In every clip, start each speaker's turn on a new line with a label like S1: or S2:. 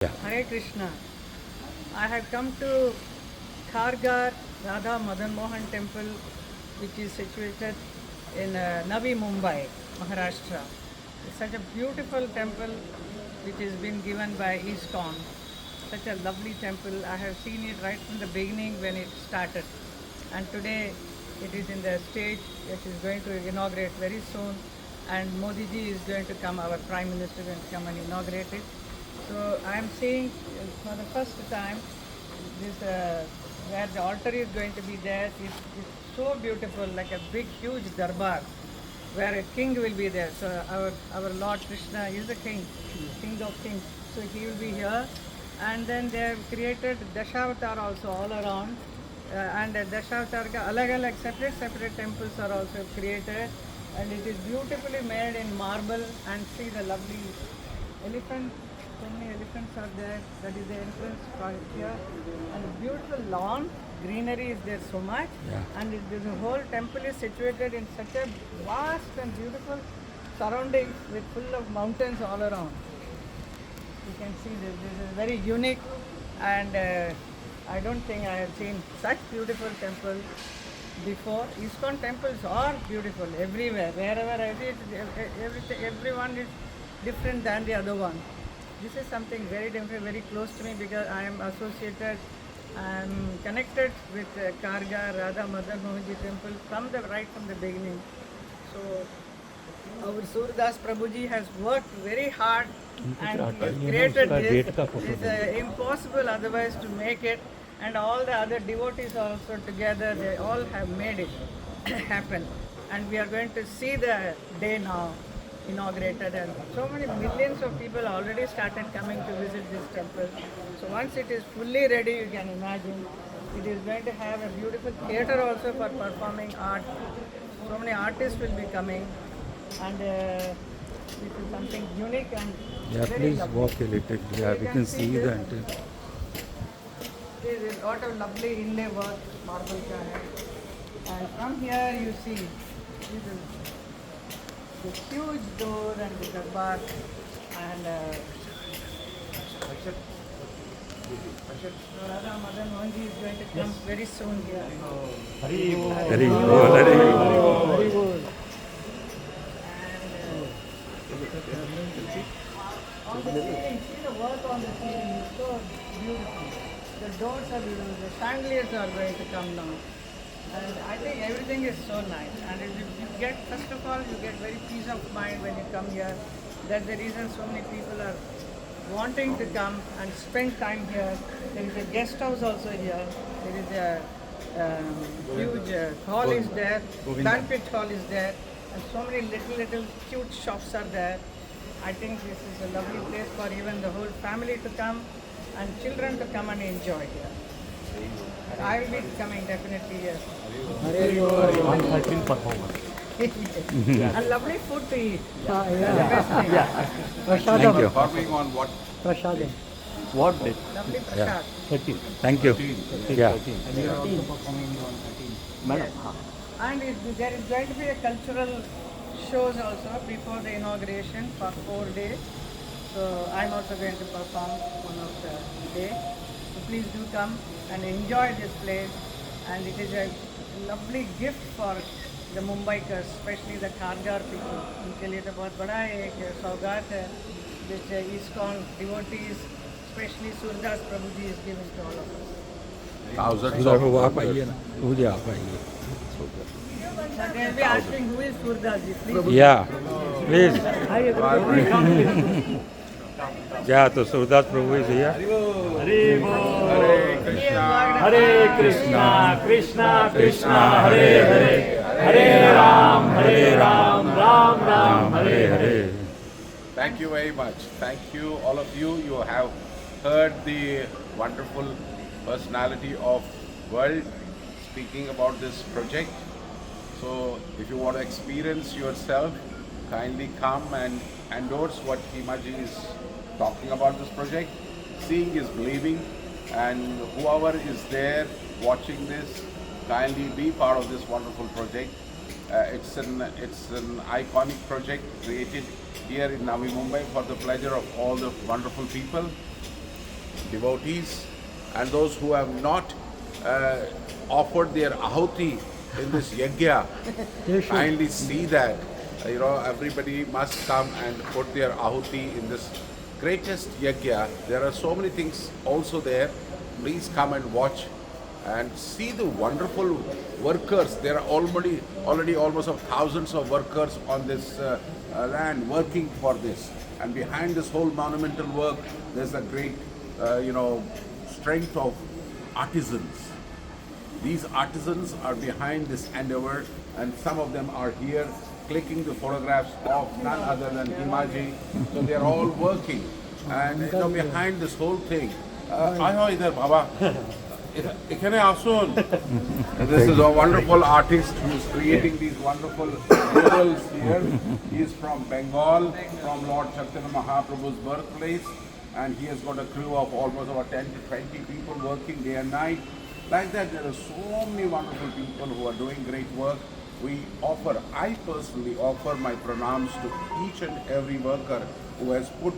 S1: Yeah.
S2: Hare Krishna. I have come to Khargar Radha Madan Mohan Temple, which is situated in Navi Mumbai, Maharashtra. It's such a beautiful temple which has been given by ISKCON. Such a lovely temple. I have seen it right from the beginning when it started. And today it is in the stage that is going to inaugurate very soon. And Modi ji is going to come, our Prime Minister, going to come and inaugurate it. So I am seeing for the first time this where the altar is going to be there. It's so beautiful, like a big, huge darbar where a king will be there. So our Lord Krishna is the king, king of kings. So he will be here. And then they have created Dashavatar also all around. And Dashavatar ka alag separate temples are also created. And it is beautifully made in marble. And see the lovely elephant, so many elephants are there. That is the entrance for here. And a beautiful lawn, greenery is there so much.
S1: Yeah.
S2: And the whole temple is situated in such a vast and beautiful surroundings with full of mountains all around. You can see this is very unique, and I don't think I have seen such beautiful temple before. ISKCON temples are beautiful everywhere, wherever I see it, everyone is different than the other one. This is something very different, very close to me because I am associated, I am connected with Karga Radha Madan Mohanji temple from the right from the beginning. So our Surdas Prabhuji has worked very hard and he has created this. It's impossible otherwise to make it, and all the other devotees also together, they all have made it happen. And we are going to see the day now inaugurated, and so many millions of people already started coming to visit this temple. So once it is fully ready, you can imagine, it is going to have a beautiful theatre also for performing art. So many artists will be coming, and this is something unique and
S1: Yeah,
S2: very
S1: please
S2: lovely.
S1: walk a little. Yeah, we can see the entrance.
S2: There is a lot of lovely inlay work, marble ka hai. And from here you see this is the huge door and the darbar, and Radha Madan Mohanji is going to come very soon here.
S1: Very good. Very good.
S2: On the ceiling, see the work on the ceiling is so beautiful. The doors are beautiful, the chandeliers are going to come now. And I think everything is so nice. And you get, first of all, you get very peace of mind when you come here. That's the reason so many people are wanting to come and spend time here. There is a guest house also here. There is a huge hall is there, banquet hall is there, and so many little cute shops are there. I think this is a lovely place for even the whole family to come and children to come and enjoy here. I will be coming definitely here.
S3: On 13 performance.
S2: And lovely food to eat.
S1: Thank you.
S4: Performing on what?
S3: What date?
S2: Lovely
S1: Yeah.
S2: prasad.
S3: 13.
S1: Thank you. Yeah.
S3: 13. Madam,
S2: And there is going to be a cultural shows also before the inauguration for 4 days. So I'm also going to perform one of the day. So please do come and enjoy this place. And it is a lovely gift for the Mumbaikars, especially the Khargar people. उनके लिए तो बहुत बड़ा एक सौगात है which ISKCON devotees, especially Surdas Prabhuji, is giving to all of us.
S4: Thousands
S1: उधर
S4: of
S1: हो आप आइए ना. उधर आप आइए.
S2: But they'll be asking who is Surdas ji, please.
S1: Yeah. Please. Yeah, तो सूरदास प्रभु is here.
S3: Hare Krishna, Krishna Krishna, Hare Hare, Hare Ram, Ram Ram, Hare Hare.
S4: Thank you very much. Thank you, all of you. You have heard the wonderful personality of world speaking about this project. So, if you want to experience yourself, kindly come and endorse what Himaji is talking about this project. Seeing is believing, and whoever is there watching this, kindly be part of this wonderful project. It's an iconic project created here in Navi Mumbai for the pleasure of all the wonderful people. devotees and those who have not offered their ahuti in this yajna, kindly see that. Everybody must come and put their ahuti in this greatest yajna. There are so many things also there. Please come and watch and see the wonderful workers. There are already almost thousands of workers on this land working for this. And behind this whole monumental work, there's a great, strength of artisans. These artisans are behind this endeavor, and some of them are here clicking the photographs of none other than Himaji. So they are all working, and behind this whole thing. Idhar Baba. This is a wonderful artist who is creating these wonderful murals here. He is from Bengal, from Lord Chaitanya Mahaprabhu's birthplace, and he has got a crew of almost about 10 to 20 people working day and night. Like that, there are so many wonderful people who are doing great work. I personally offer my pranams to each and every worker who has put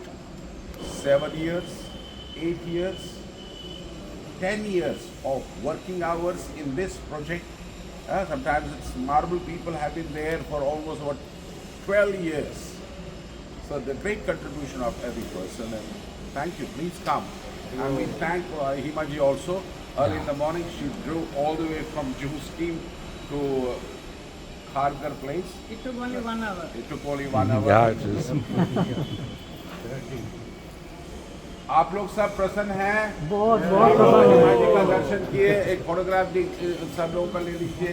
S4: 7 years, 8 years, 10 years of working hours in this project. Sometimes it's marble people have been there for almost about 12 years. So the great contribution of every person, and thank you, please come. And we thank Himaji also. Early in the morning she drove all the way from Juhu scheme to Khargar place.
S2: It took only 1 hour.
S4: It took only 1 hour.
S1: Yeah, it is.
S4: आप लोग सब प्रसन्न हैं?
S3: बहुत बहुत
S4: हिमाजी का दर्शन किए, एक फोटोग्राफ सब लोगों का ले लीजिए।